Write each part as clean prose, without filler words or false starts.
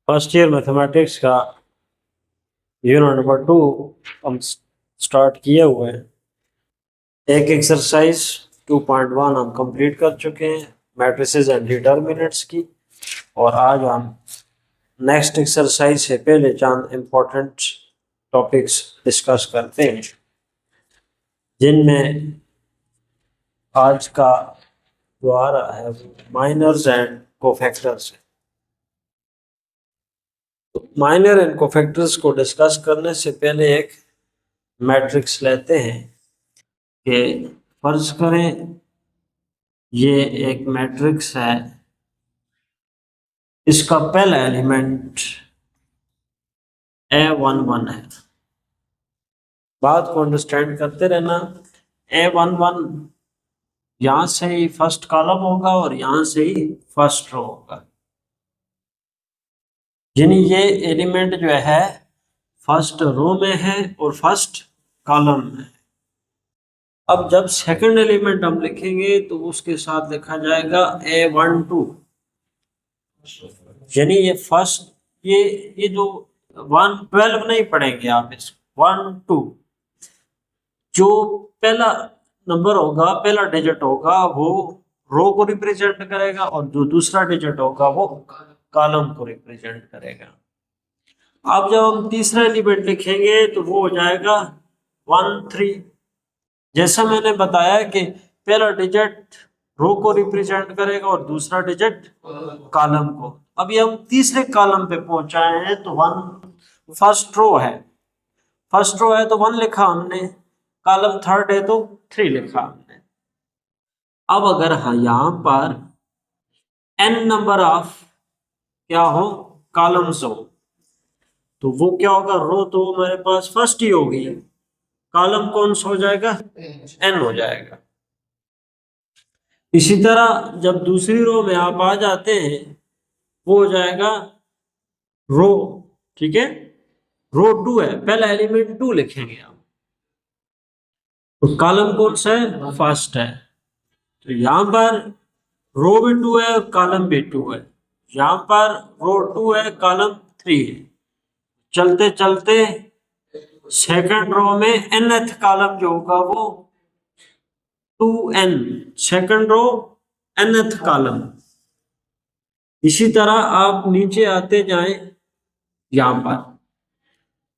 First year mathematics का unit number 2 हम start किए हुए हैं। एक एक्सरसाइज 2.1 हम कंप्लीट कर चुके हैं मैट्रिसेस एंड डिटर्मिनेंट्स की, और आज हम नेक्स्ट एक्सरसाइज से पहले चंद इम्पोर्टेंट टॉपिक्स डिस्कस करते हैं, जिनमें आज का जो आ रहा है वो माइनर्स एंड कोफैक्टर्स है। माइनर एंड कोफैक्टर्स को डिस्कस करने से पहले एक मैट्रिक्स लेते हैं कि फर्ज करें ये एक मैट्रिक्स है, इसका पहला एलिमेंट A11 है। बात को अंडरस्टैंड करते रहना। A11 यहां से ही फर्स्ट कॉलम होगा और यहां से ही फर्स्ट रो होगा, यानी ये एलिमेंट जो है फर्स्ट रो में है और फर्स्ट कॉलम में है। अब जब सेकंड एलिमेंट हम लिखेंगे तो उसके साथ लिखा जाएगा A12, यानी ये फर्स्ट ये जो 12 नहीं पढ़ेंगे आप, इसको 1 2 जो पहला नंबर होगा, पहला डिजिट होगा वो रो को रिप्रेजेंट करेगा और जो दूसरा डिजिट होगा वो कॉलम को रिप्रेजेंट करेगा। अब जब हम तीसरा एलिमेंट लिखेंगे तो वो हो जाएगा 1 3। जैसा मैंने बताया कि पहला डिजिट रो को रिप्रेजेंट करेगा और दूसरा डिजिट कॉलम को। अभी हम तीसरे कॉलम पे पहुंचाए हैं तो 1 फर्स्ट रो है, तो 1 लिखा हमने, कॉलम थर्ड है तो 3 लिखा हमने। अब अगर यहां पर n नंबर ऑफ क्या हो कॉलम्स हो तो वो क्या होगा, रो तो हमारे पास फर्स्ट ही होगी, कॉलम कौन सा हो जाएगा, n हो जाएगा। इसी तरह जब दूसरी रो में आप आ जाते हैं वो हो जाएगा रो, ठीक है, रो 2 है, पहला एलिमेंट 2 लिखेंगे आप, तो कॉलम कौन सा है, फर्स्ट है, तो यहां पर रो भी 2 है और कॉलम भी 2 है। यहां पर रो 2 है, कॉलम 3 है। चलते चलते सेकंड रो में nth कॉलम जो होगा वो 2n, second row nth column. इसी तरह आप नीचे आते जाएं यहां पर,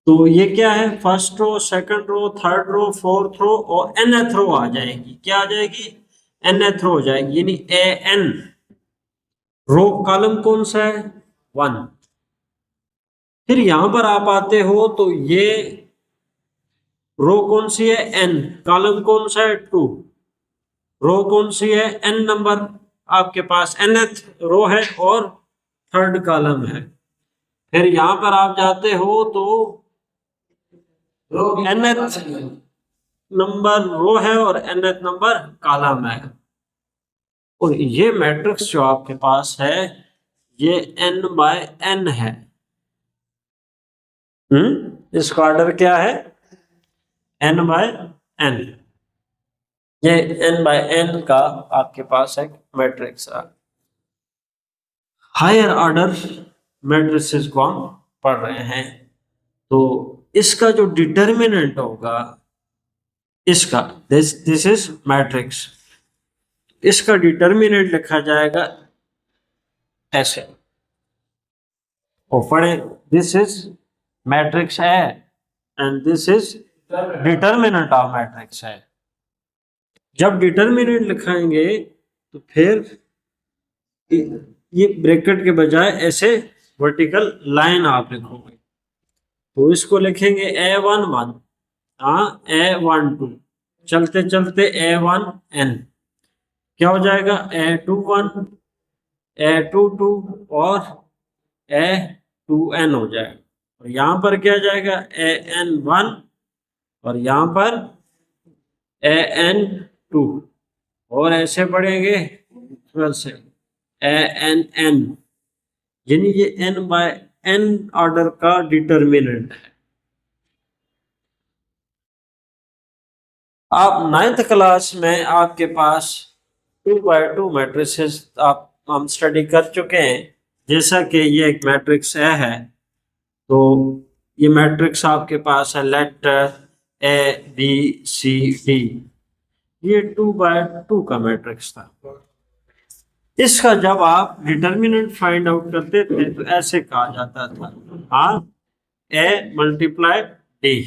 तो ये क्या है, first row, second row, third row, fourth row और nth रो आ जाएगी। क्या आ जाएगी, nth रो हो जाएगी, यानी an। रो कॉलम कौन सा है, 1। फिर यहां पर आप आते हो तो ये रो कौन सी है, n, कॉलम कौन सा है, 2, रो कौन सी है, n नंबर आपके पास nth रो है और थर्ड कॉलम है। फिर यहां पर आप जाते हो तो nth नंबर रो है और nth नंबर कॉलम है, और ये मैट्रिक्स जो आपके पास है ये n बाय n है। इसका ऑर्डर क्या है, n बाय n। ये n बाय n का आपके पास एक मैट्रिक्स है। हायर ऑर्डर मैट्रिसेस को हम पढ़ रहे हैं, तो इसका जो डिटर्मिनेंट होगा, इसका दिस इज मैट्रिक्स, इसका डिटर्मिनेंट लिखा जाएगा ऐसे, और पढ़े, दिस इज मैट्रिक्स है and this is determinant of matrix है। जब डिटर्मिनेंट लिखाएंगे तो फिर ये ब्रैकेट के बजाय ऐसे वर्टिकल लाइन आप लिखोगे, तो इसको लिखेंगे A11, A12, चलते चलते A1n, क्या हो जाएगा, A21, A22 और A2n हो जाएगा, और यहाँ पर क्या जाएगा, AN1 और यहाँ पर AN2, और ऐसे बढ़ेंगे फिर से ANN, यानी ये n बाय n ऑर्डर का डिटर्मिनेंट है। आप 9th क्लास में आपके पास 2 बाय 2 मैट्रिसेस आप हम स्टडी कर चुके हैं, जैसा कि ये एक मैट्रिक्स ए है, तो ये मैट्रिक्स आपके पास है let A B C D, ये 2 by 2 का मैट्रिक्स था। इसका जब आप डिटर्मिनेंट फाइंड आउट करते थे तो ऐसे कहा जाता था, आर ए मल्टीप्लाई डी,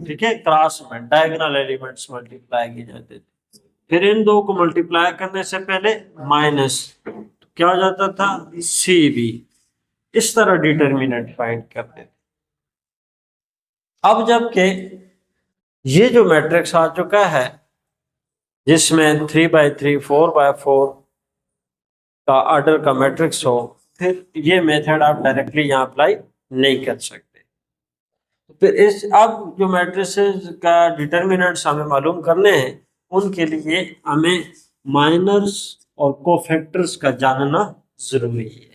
ठीक है, क्रॉस में डायगोनल एलिमेंट्स मल्टीप्लाई किए जाते थे। फिर इन दो को मल्टीप्लाई करने से पहले माइनस, तो क्या हो जाता था, सी बी। इस तरह डिटर्मिनेंट फाइंड करते थे। अब जबकि ये जो मैट्रिक्स आ चुका है जिसमें 3 by 3 4 by 4 का ऑर्डर का मैट्रिक्स हो, फिर ये मेथड आप डायरेक्टली यहाँ अप्लाई नहीं कर सकते। फिर इस अब जो मैट्रिसेस का डिटर्मिनेंट्स हमें मालूम करने हैं, उनके लिए हमें माइनर्स और कोफैक्टर्स का जानना जरूरी है।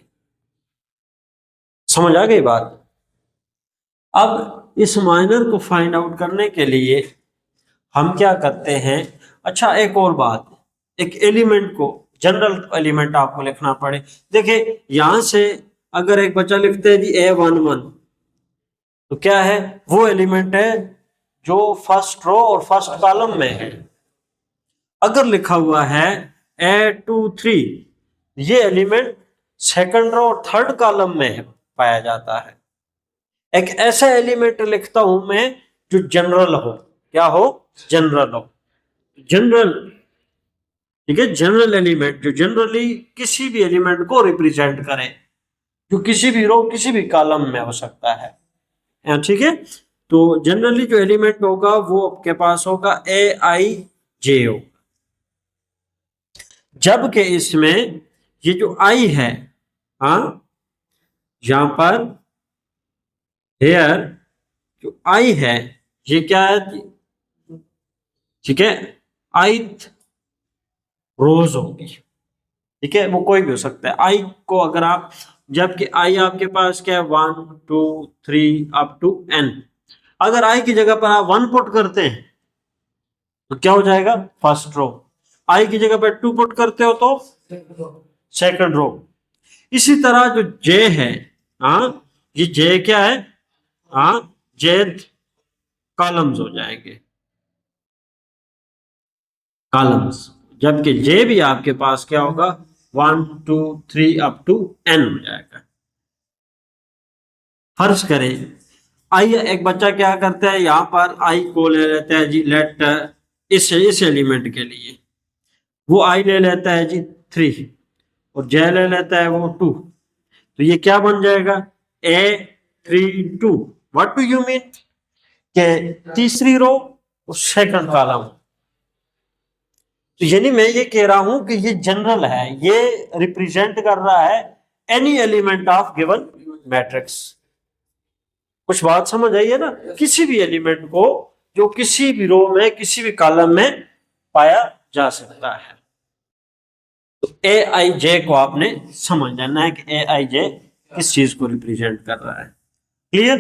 समझ आ गई बात? अब इस माइनर को फाइंड आउट करने के लिए हम क्या करते हैं, अच्छा एक और बात, एक एलिमेंट को, जनरल एलिमेंट आपको लिखना पड़े। देखिए यहां से अगर एक बच्चा लिखते हैं जी A11, तो क्या है, वो एलिमेंट है जो फर्स्ट रो और फर्स्ट कॉलम में है। अगर लिखा हुआ है A23, ये एलिमेंट सेकंड रो और थर्ड कॉलम में पाया जाता है। एक ऐसा एलिमेंट लिखता हूं मैं जो जनरल हो, क्या हो, जनरल हो, जनरल, ठीक है, जनरल एलिमेंट जो जनरली किसी भी एलिमेंट को रिप्रेजेंट करे, जो किसी भी रो किसी भी कॉलम में हो सकता है, ठीक है। तो जनरली जो एलिमेंट होगा वो आपके पास होगा Aij होगा, जबकि इसमें ये जो आई है, हाँ, यहां पर हेयर जो आई है ये क्या है, ठीक है, आइथ रोज होगी, ठीक है, वो कोई भी हो सकता है आई को। अगर आप, जबकि आई आपके पास क्या है, 1 2 3 अप टू n, अगर आई की जगह पर आप 1 पुट करते हैं तो क्या हो जाएगा, फर्स्ट रो। आई की जगह पर 2 पुट करते हो तो सेकंड रो। इसी तरह जो जे है, हाँ, ये जे क्या है, हाँ, जेथ कॉलम्स हो जाएंगे, कॉलम्स, जबकि जे भी आपके पास क्या होगा, 1 2 3 अप टू n हो जाएगा। फर्ज करें आई, एक बच्चा क्या करता है, यहां पर आई को ले लेता है जी लेट, इस एलिमेंट के लिए वो आई ले लेता है जी 3 और जे ले लेता है वो 2, तो ये क्या बन जाएगा, A32। What do you mean, के तीसरी रो और सेकंड कॉलम। तो यानी मैं ये कह रहा हूं कि ये जनरल है, ये रिप्रेजेंट कर रहा है any element of given matrix. कुछ बात समझ आई है ना, किसी भी एलिमेंट को जो किसी भी रो में किसी भी कॉलम में पाया जा सकता है। तो Aij को आपने समझ जाना है कि Aij किस चीज को रिप्रेजेंट कर रहा है। क्लियर?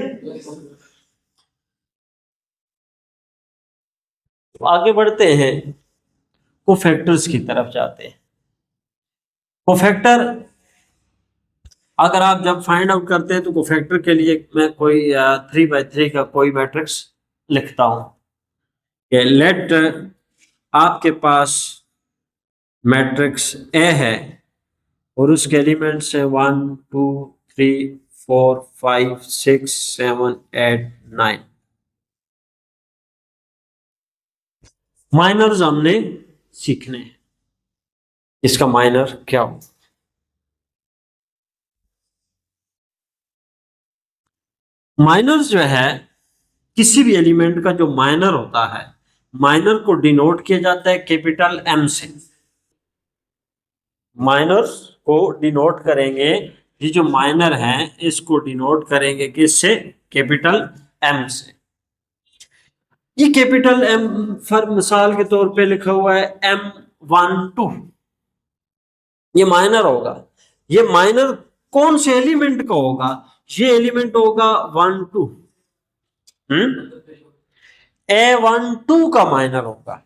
तो आगे बढ़ते हैं, कोफैक्टर्स की तरफ जाते हैं। कोफैक्टर अगर आप जब फाइंड आउट करते हैं तो कोफैक्टर के लिए मैं कोई 3 by 3 का कोई मैट्रिक्स लिखता हूं कि लेट आपके पास मैट्रिक्स ए है और उसके एलिमेंट्स है 1 2 3 4 5 6 7 8 9। माइनर्स हमने सीखने हैं, इसका माइनर क्या हो। माइनर्स जो है, किसी भी एलिमेंट का जो माइनर होता है, माइनर को डिनोट किया जाता है कैपिटल एम से। माइनर्स को डिनोट करेंगे, ये जो माइनर है इसको डिनोट करेंगे किससे, कैपिटल एम से। ये कैपिटल एम फॉर मिसाल के तौर पे लिखा हुआ है M12, ये माइनर होगा। ये माइनर कौन से एलिमेंट का होगा, ये एलिमेंट होगा 1 2, A12 का माइनर होगा।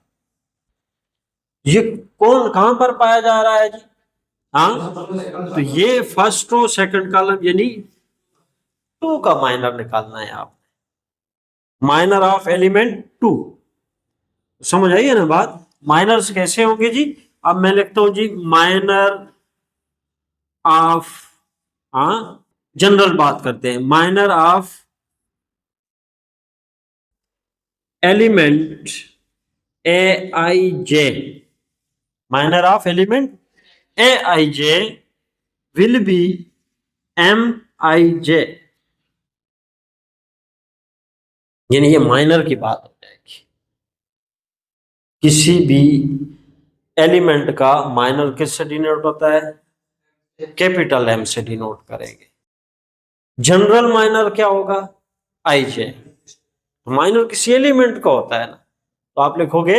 ये कौन कहां पर पाया जा रहा है जी, हाँ, तो ये फर्स्ट रो सेकंड कॉलम यानी 2 का माइनर निकालना है आप, माइनर ऑफ एलिमेंट 2। समझ आइए ना बात। माइनर्स कैसे होंगे जी? अब मैं लिखता हूं जी माइनर ऑफ, हाँ जनरल बात करते हैं, minor of element A I J, minor of element A I J will be M I J, यानी ये माइनर की बात हो जाएगी। किसी भी एलिमेंट का माइनर किससे डिनोट होता है? कैपिटल एम से डिनोट करेंगे। जनरल माइनर क्या होगा? आई जे। माइनर किसी एलिमेंट का होता है ना, तो आप लिखोगे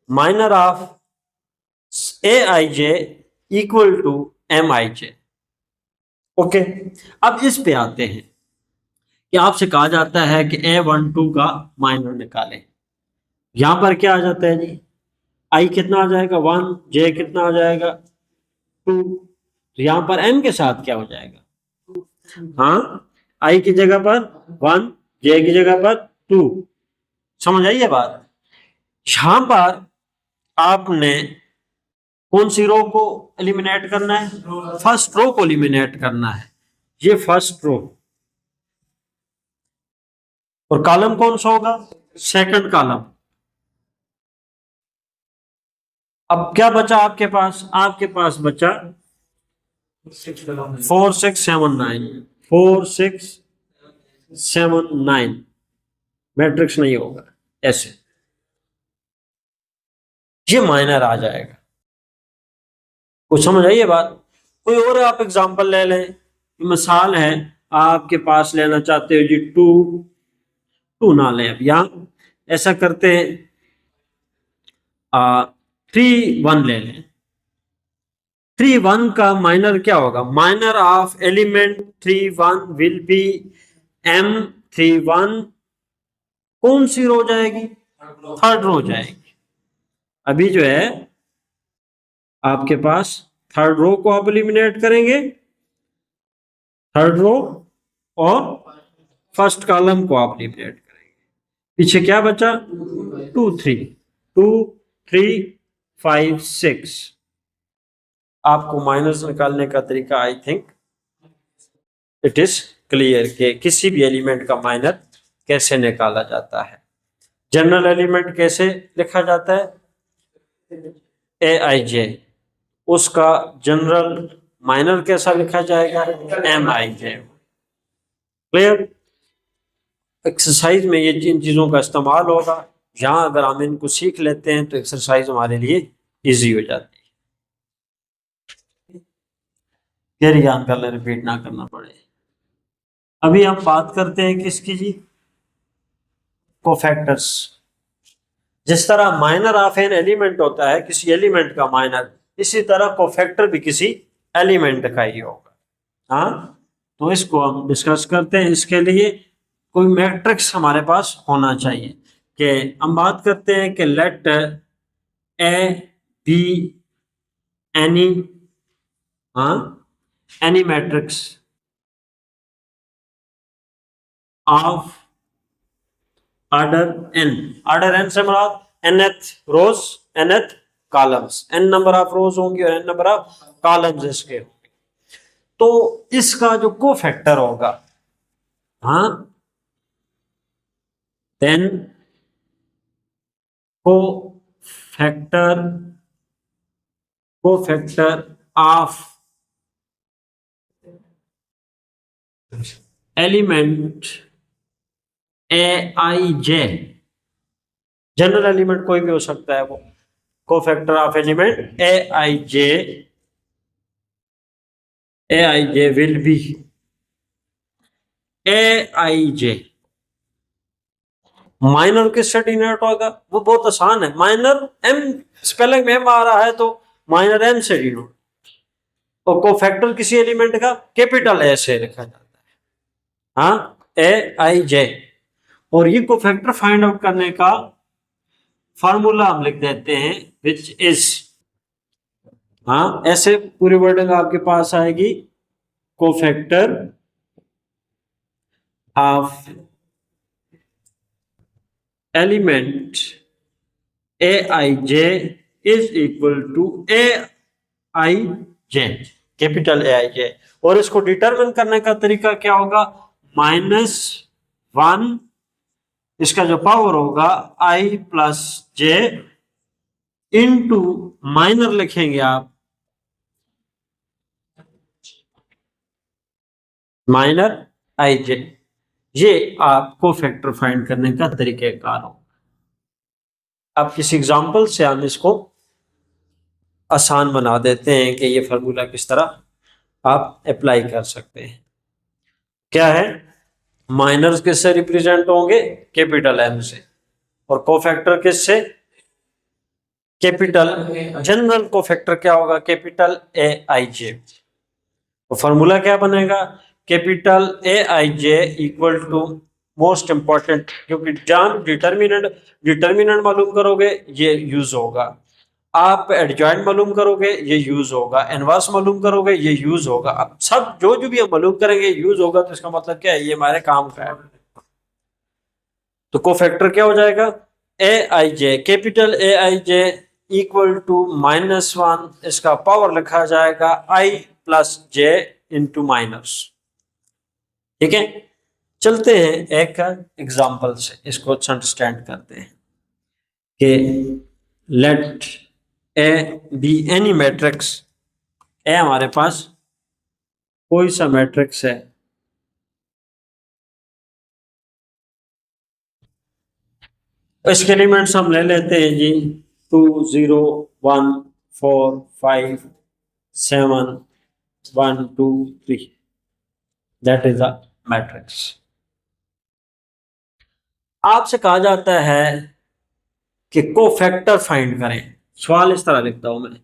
minor of A I J equal to M I J. Okay, अब इस पे आते हैं कि आपसे कहा जाता है कि A12 का माइनर निकालें। यहां पर क्या आ जाता है जी? आई कितना आ जाएगा? 1, जे कितना आ जाएगा? 2। तो यहां पर m के साथ क्या हो जाएगा? हाँ, आई की जगह पर 1, जे की जगह पर 2। समझ आइए बात। यहां पर आपने कौन सी रो को एलिमिनेट करना है? फर्स्ट रो को एलिमिनेट करना है। ये फर्स्ट रो, और कॉलम कौन सा होगा? Second column. अब क्या बचा आपके पास? आपके पास बचा 4 6 7 9, 4 6 7 9। मैट्रिक्स नहीं होगा ऐसे, ये माइनर आ जाएगा। कुछ समझ आई ये बात? कोई और आप एग्जांपल ले लें, मिसाल है आपके पास लेना चाहते हो जी 2 2 ना लें, अब यहां ऐसा करते हैं 3 1 ले लें। 3 1 का माइनर क्या होगा? Minor of element 3 1 will be m 3 1। कौन सी रो जाएगी? थर्ड रो जाएगी। अभी जो है आपके पास थर्ड रो को आप एलिमिनेट करेंगे, थर्ड रो और फर्स्ट कॉलम को आप एलिमिनेट करेंगे। पीछे क्या बचा? 2 3 2 3 5 6। आपको माइनस निकालने का तरीका I think it is clear कि किसी भी एलिमेंट का माइनर कैसे निकाला जाता है। जनरल एलिमेंट कैसे लिखा जाता है? ए आई जे, उसका जनरल माइनर कैसा लिखा जाएगा? M I J. Clear? Exercise में ये जिन चीजों का इस्तेमाल होगा, यहां अगर हम इनको सीख लेते हैं तो एक्सरसाइज हमारे लिए इजी हो जाती है, फिर याद कर ले, रिपीट ना करना पड़े। अभी हम बात करते हैं किसकी जी? कोफैक्टर्स। जिस तरह माइनर ऑफ एन एलिमेंट होता है किसी एलिमेंट का माइनर, इसी तरह कोफैक्टर भी किसी एलिमेंट का ही होगा। हाँ, तो इसको हम डिस्कस करते हैं। इसके लिए कोई मैट्रिक्स हमारे पास होना चाहिए। कि हम बात करते हैं कि लेट ए बी एनी, हाँ any matrix of order n। Order n से मुराद nth rows nth columns, n number of rows होंगी और n नंबर ऑफ कॉलम्स इसके होंगे। तो इसका जो कोफैक्टर होगा, हाँ, then cofactor cofactor of element A I J, general element कोई भी हो सकता है वो, cofactor of element A I J will be A I J. Minor किससे डिनोट होगा? वो बहुत आसान है, माइनर एम, स्पेलिंग में एम आ रहा है तो माइनर एम से डिनोट। और कोफैक्टर किसी एलिमेंट का कैपिटल ए से लिखा जाता है, हाँ ए आई जे। और ये कोफैक्टर फाइंड आउट करने का फार्मूला हम लिख देते हैं, विच इज हाँ, ऐसे पूरी वर्डिंग आपके पास आएगी। Cofactor of element A I J is equal to A I J, capital A I J. और इसको डिटरमिन करने का तरीका क्या होगा? -1, इसका जो पावर होगा आई प्लस जे इंटू माइनर लिखेंगे आप, माइनर आई जे। ये आपको फैक्टर फाइंड करने का तरीकेकार हो। अब किसी एग्जांपल से हम इसको आसान बना देते हैं कि ये फार्मूला किस तरह आप अप्लाई कर सकते हैं। क्या है? माइनर्स किससे रिप्रेजेंट होंगे? कैपिटल एम से। और कोफैक्टर किससे? कैपिटल, जनरल कोफैक्टर क्या होगा? Capital A I J. तो फार्मूला क्या बनेगा? Capital A I J equal to most important, क्योंकि जहां डिटर्मिनेंट मालूम करोगे ये यूज होगा, आप एडजॉइंट मालूम करोगे ये यूज होगा, इनवर्स मालूम करोगे ये यूज होगा। अब सब जो भी हम मालूम करेंगे यूज होगा, तो इसका मतलब क्या है? ये हमारे काम का है। तो कोफैक्टर क्या हो जाएगा? A I J, capital A I J equal to -1, इसका पावर लिखा जाएगा I plus J into minus. ठीक है, चलते हैं एक एग्जांपल से, इसको अच्छा अंडरस्टैंड करते हैं कि let A be any matrix. A हमारे पास कोई सा मैट्रिक्स है, इसके एलिमेंट्स हम ले लेते हैं जी 2 0 1 4 5 7 1 2 3, दैट इज अ मैट्रिक्स। आपसे कहा जाता है कि कोफैक्टर फाइंड करें। सवाल इस तरह लिखता हूं मैं,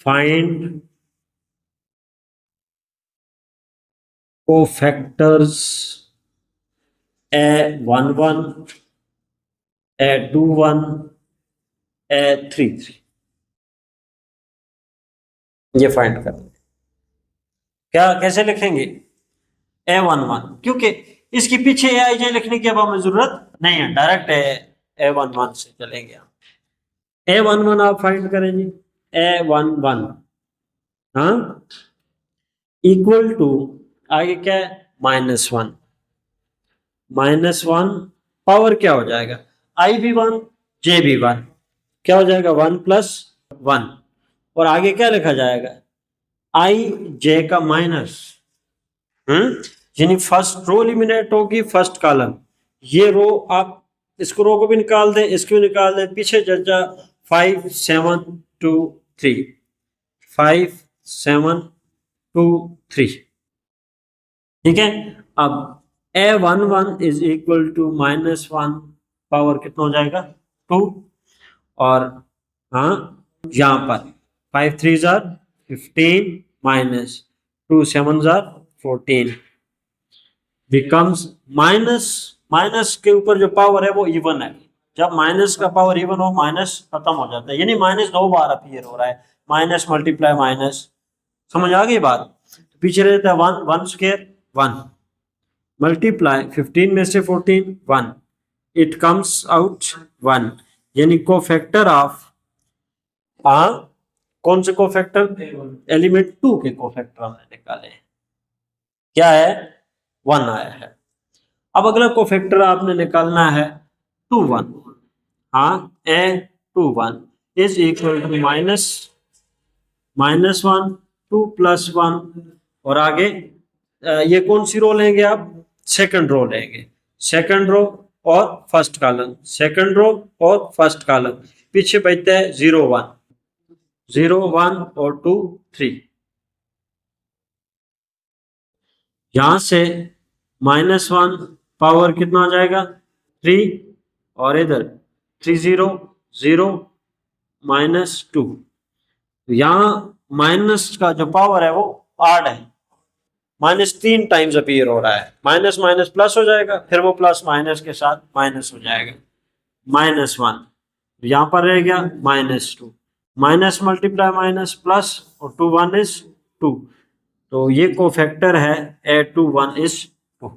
find cofactors A11 A21 A33, ये फाइंड करना है। क्या कैसे लिखेंगे? A11, क्योंकि इसके पीछे ए आई जे लिखने की अब हमें जरूरत नहीं है, डायरेक्ट A11 से चलेंगे हम। A11 आप फाइंड करें जी, A11 हाँ इक्वल टू, आगे क्या है? -1, -1 पावर क्या हो जाएगा? आई भी 1 जे भी 1, क्या हो जाएगा? 1 + 1। और आगे क्या लिखा जाएगा? आई जे का माइनस, यानी फर्स्ट रो एलिमिनेट होगी, फर्स्ट कॉलम। ये रो आप इसको रो को भी निकाल दें, इसको भी निकाल दें, पीछे जजा 5 7 2 3, 5 7 2 3। ठीक है, अब A11 is equal to -1, power कितना हो जाएगा? 2। और हाँ, यहां पर 5 3 15 माइनस 2 7 14 बिकम्स माइनस के ऊपर जो पावर है वो इवन है। जब माइनस का पावर इवन हो, माइनस खत्म हो जाता है, यानी माइनस 2 बार अपीयर हो रहा है, माइनस मल्टीप्लाई माइनस। समझ आ गई बात? तो पीछे रहता है 1 1 स्क्वायर 1 मल्टीप्लाई 15 में से 14 1, इट कम्स आउट 1, यानी कोफैक्टर ऑफ कौन से कोफैक्टर? एलिमेंट 2 के कोफैक्टर हमने निकाले, क्या है? 1 आया है। अब अगला कोफैक्टर आपने निकालना है 2 1, हाँ A21 इज इक्वल टू -1 2 + 1, और आगे ये कौन सी रो लेंगे आप? सेकंड रो लेंगे, सेकंड रो और फर्स्ट कॉलम, सेकंड रो और फर्स्ट कॉलम। पीछे बचता है 0 1 0 1 और 2 3। यहां से -1 पावर कितना आ जाएगा? 3, और इधर 3 0 0 -2। यहां माइनस का जो पावर है वो 8 है, -3 टाइम्स अपीयर हो रहा है, माइनस माइनस प्लस हो जाएगा, फिर वो प्लस माइनस के साथ माइनस हो जाएगा, -1। यहां पर रह गया -2। माइनस मल्टीप्लाई माइनस प्लस, और 2 1 इज 2, तो ये कोफैक्टर है a2 1 इज 2।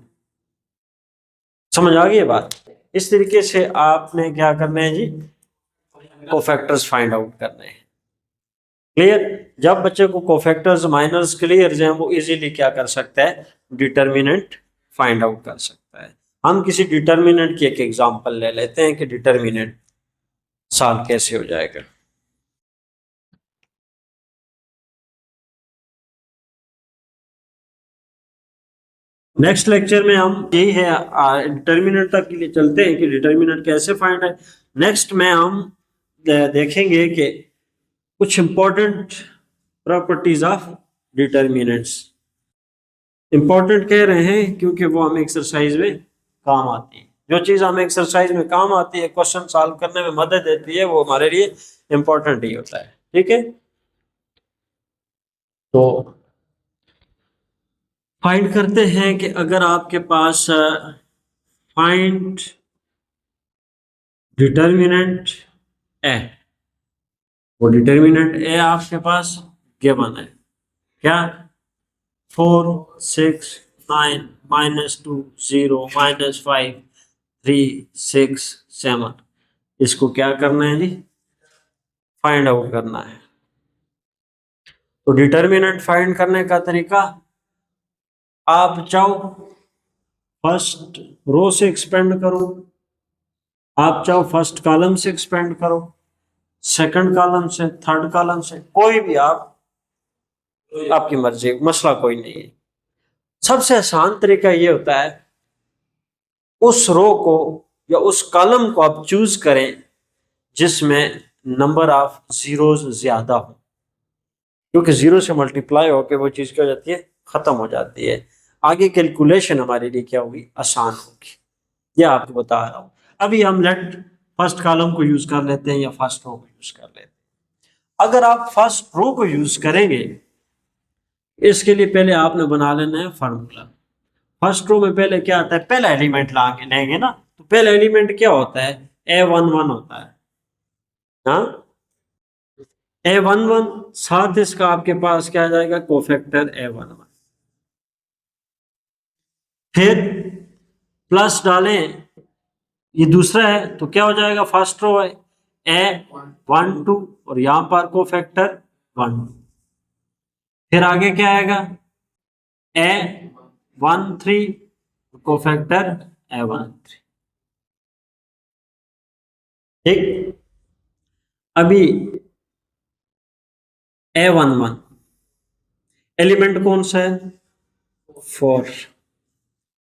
समझ आ गई बात? इस तरीके से आपने क्या करना है जी, कोफैक्टर्स फाइंड आउट करने हैं। क्लियर? जब बच्चे को कोफैक्टर्स माइनर्स क्लियर हैं, वो इजीली क्या कर सकता है, डिटर्मिनेंट फाइंड आउट कर सकता है। हम किसी डिटर्मिनेंट की एक एग्जांपल ले लेते हैं कि डिटर्मिनेंट सॉल्व कैसे हो जाएगा। नेक्स्ट लेक्चर में हम यही है, डिटर्मिनेंट तक के लिए चलते हैं कि डिटर्मिनेंट कैसे फाइंड है। नेक्स्ट में हम देखेंगे कि कुछ important properties of determinants. Important कह रहे हैं क्योंकि वो हमें एक्सरसाइज में काम आती है। जो चीज हमें एक्सरसाइज में काम आती है, क्वेश्चन सॉल्व करने में मदद देती है, वो हमारे लिए इंपॉर्टेंट ही होता है। ठीक है, तो फाइंड करते हैं कि अगर आपके पास फाइंड डिटर्मिनेंट ए, वो डिटर्मिनेंट ए आपके पास गिवन है क्या, 4 6 9 -2 0 -5 3 6 7, इसको क्या करना है जी, फाइंड आउट करना है। तो डिटर्मिनेंट फाइंड करने का तरीका, आप चाहो फर्स्ट रो से एक्सपेंड करो, आप चाहो फर्स्ट कॉलम से एक्सपेंड करो, सेकंड कॉलम से, थर्ड कॉलम से, कोई भी आप, आपकी मर्जी, मसला कोई नहीं है। सबसे आसान तरीका ये होता है, उस रो को या उस कॉलम को आप चूज करें जिसमें नंबर ऑफ जीरोस ज्यादा हो, क्योंकि जीरो से मल्टीप्लाई होकर वो चीज क्या हो जाती है, खत्म हो जाती है। आगे कैलकुलेशन हमारे लिए क्या होगी, आसान होगी। ये आपको बता रहा हूं। अभी हम लेट फर्स्ट कॉलम को यूज कर लेते हैं या फर्स्ट रो को यूज कर लेते हैं। अगर आप फर्स्ट रो को यूज करेंगे, इसके लिए पहले आपने बना लेना है फार्मूला। फर्स्ट रो में पहले क्या आता है, पहला एलिमेंट लेंगे ना, तो पहला एलिमेंट क्या होता है, A11 होता है। हाँ, A11, साथ इसका आपके पास क्या आ जाएगा, कोफैक्टर A11। फिर प्लस डालें, ये दूसरा है तो क्या हो जाएगा, फर्स्ट रो है A12, और यहां पर कोफैक्टर 1। फिर आगे क्या आएगा, A13, कोफैक्टर A13। ठीक, अभी A11 एलिमेंट कौन सा है, 4।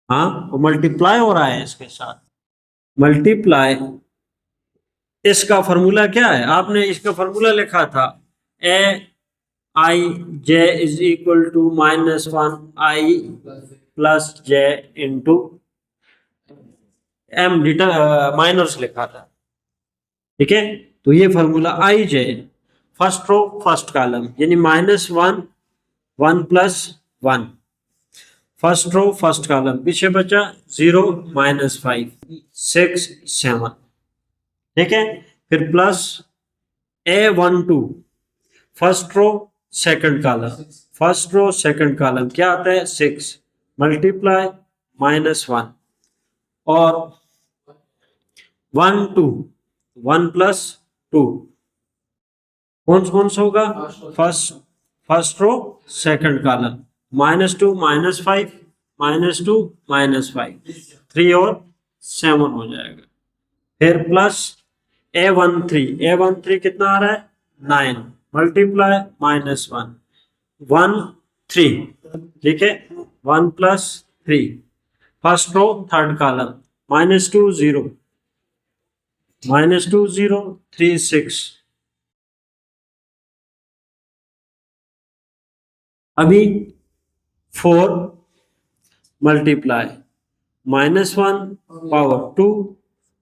हाँ, वो मल्टीप्लाई हो रहा है इसके साथ, मल्टीप्लाई। इसका फॉर्मूला क्या है, आपने इसका फॉर्मूला लिखा था, Aij is equal to -1 I plus j into m, minus लिखा था। ठीक है, तो ये formula Ij, first row first column, यानी -1 1 + 1, फर्स्ट रो फर्स्ट कॉलम, पीछे बचा 0 -5 6 7। ठीक है, फिर plus A12, first row second column, first row second column क्या आता है, 6 मल्टीप्लाई -1, और 1 2 1 + 2, कौन सा होगा, फर्स्ट रो सेकंड कॉलम, -2 -5 -2 -5 3 और 7 हो जाएगा। फिर प्लस A13 कितना आ रहा है, 9 मल्टीप्लाई -1 1 3। ठीक है, 1 + 3, फर्स्ट रो थर्ड कॉलम, -2 0 -2 0 3 6। अभी 4 मल्टीप्लाई -1 पावर 2,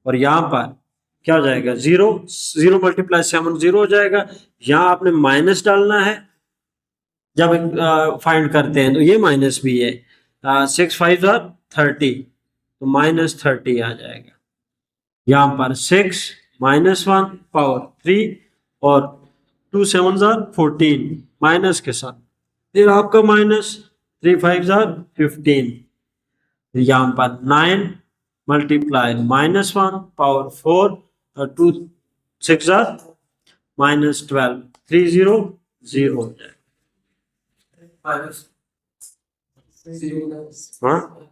और यहां पर क्या हो जाएगा, 0 0 × 7 0 हो जाएगा। यहां आपने माइनस डालना है, जब फाइंड करते हैं तो ये माइनस भी है, 6 5 30, तो -30 आ जाएगा। यहां पर 6 -1 पावर 3, और 2 7 14 माइनस के साथ, फिर आपका माइनस 3 5 15, यहाँ पर 9 मल्टीप्लाई -1 पावर 4 और 2 6 -12, 3 0 0 हो जाए। हाँ,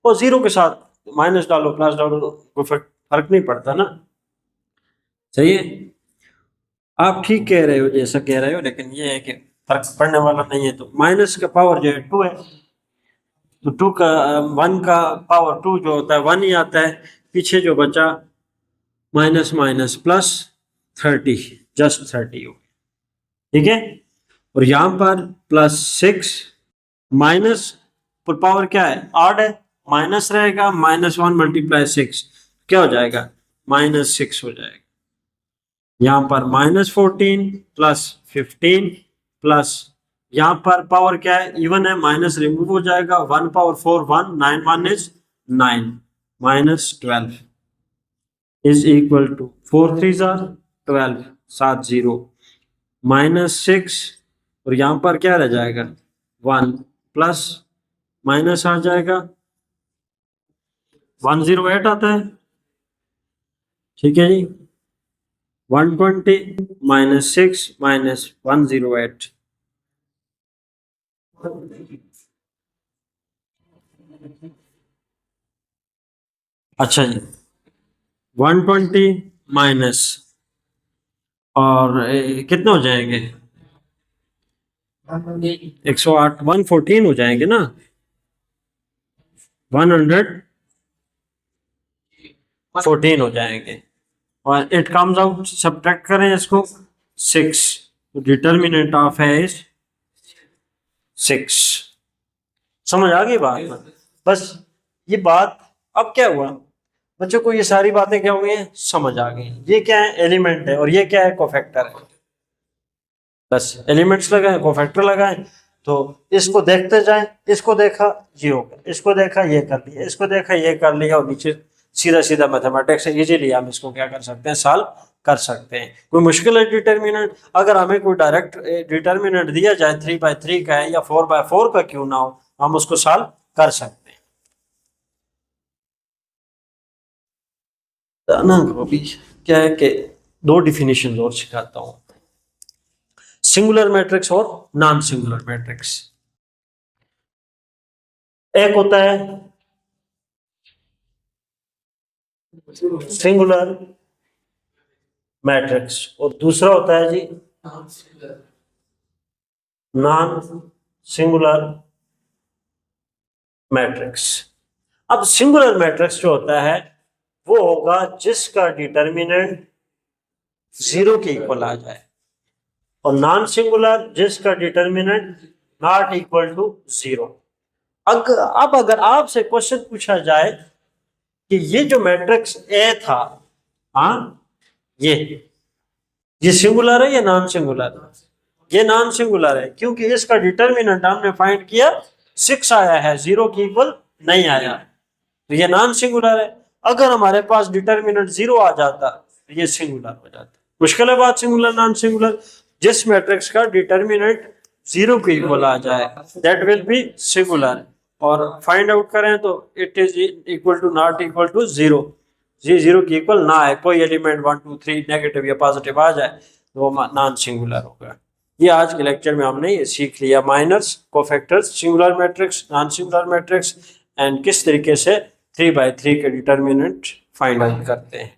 और जीरो के साथ माइनस डालो प्लस डालो कोई फर्क नहीं पड़ता ना। सही है, आप ठीक कह रहे हो जैसा कह रहे हो, लेकिन ये है कि फर्क पड़ने वाला नहीं है। तो माइनस का पावर जो है 2 है, तो 2 का 1 का पावर 2 जो होता है 1 ही आता है। पीछे जो बचा माइनस माइनस प्लस 30, जस्ट 30 हो गया, ठीक है। और यहाँ पर प्लस 6 माइनस पर पावर क्या है, ऑड है, माइनस रहेगा, -1 मल्टीप्लाई 6 क्या हो जाएगा, -6 हो जाएगा। यहाँ पर -14 प्लस 15 प्लस यहाँ पर पावर क्या है, इवन है, माइनस रिमूव हो जाएगा, 1 power 4 1, 9 1 is 9, -12 is equal to 4 3 12, 7 0 -6, और यहाँ पर क्या रह जाएगा 1 प्लस माइनस आ जाएगा 108 आता है, ठीक है जी। 120 -6 -108, अच्छा जी। 120 माइनस और कितने हो जाएंगे 108, 114 हो जाएंगे ना, 114 हो जाएंगे। और इट कम्स आउट, सब्ट्रैक्ट करें इसको 6, डिटर्मिनेंट ऑफ है 6। समझ आ गई बात, बस ये बात। अब क्या हुआ बच्चों को, ये सारी बातें क्या हुई हैं, समझ आ गई। ये क्या है, एलिमेंट है, और ये क्या है, कोफैक्टर है। बस एलिमेंट्स लगाए, कोफैक्टर लगाए, तो इसको देखते जाएं, इसको देखा ये हो गया, इसको देखा ये कर लिया, इसको देखा ये कर लिया, और नीचे सीधा सीधा मैथमेटिक्स से इजीली हम इसको क्या कर सकते हैं, सॉल्व कर सकते हैं। कोई मुश्किल है डिटर्मिनेंट, अगर हमें कोई डायरेक्ट डिटर्मिनेंट दिया जाए 3/3 का है या 4/4 का क्यों ना हो, हम उसको सॉल्व कर सकते हैं ना। अभी क्या है कि 2 डिफिनेशन और सिखाता हूं, सिंगुलर मैट्रिक्स और नॉन सिंगुलर मैट्रिक्स। एक होता है सिंगुलर मैट्रिक्स और दूसरा होता है जी नॉन सिंगुलर मैट्रिक्स। अब सिंगुलर मैट्रिक्स जो होता है वो होगा जिसका डिटर्मिनेंट 0 के इक्वल आ जाए, और नॉन सिंगुलर जिसका डिटर्मिनेंट नॉट इक्वल टू 0। अब अगर आपसे क्वेश्चन पूछा जाए कि ये जो मैट्रिक्स ए था, हाँ ये सिंगुलर है या नॉन सिंगुलर, ये नॉन सिंगुलर है क्योंकि इसका डिटर्मिनेंट हमने फाइंड किया 6 आया है, 0 की इक्वल नहीं आया, तो ये नॉन सिंगुलर है। अगर हमारे पास डिटर्मिनेंट 0 आ जाता तो ये सिंगुलर हो जाता। मुश्किल है बात, सिंगुलर नॉन सिंगुलर। जिस मैट्रिक्स का डिटर्मिनेंट 0 के इक्वल आ जाए दैट विल बी सिंगुलर, और फाइंड आउट करें तो it is equal to not equal to 0, जी 0 की इक्वल ना है, कोई एलिमेंट 1 2 3 नेगेटिव या पॉजिटिव आ जाए तो वो नॉन सिंगुलर होगा। ये आज के लेक्चर में हमने ये सीख लिया, minors, cofactors, singular matrix, non singular matrix, and किस तरीके से 3/3 के डिटर्मिनेंट फाइंड आउट करते हैं।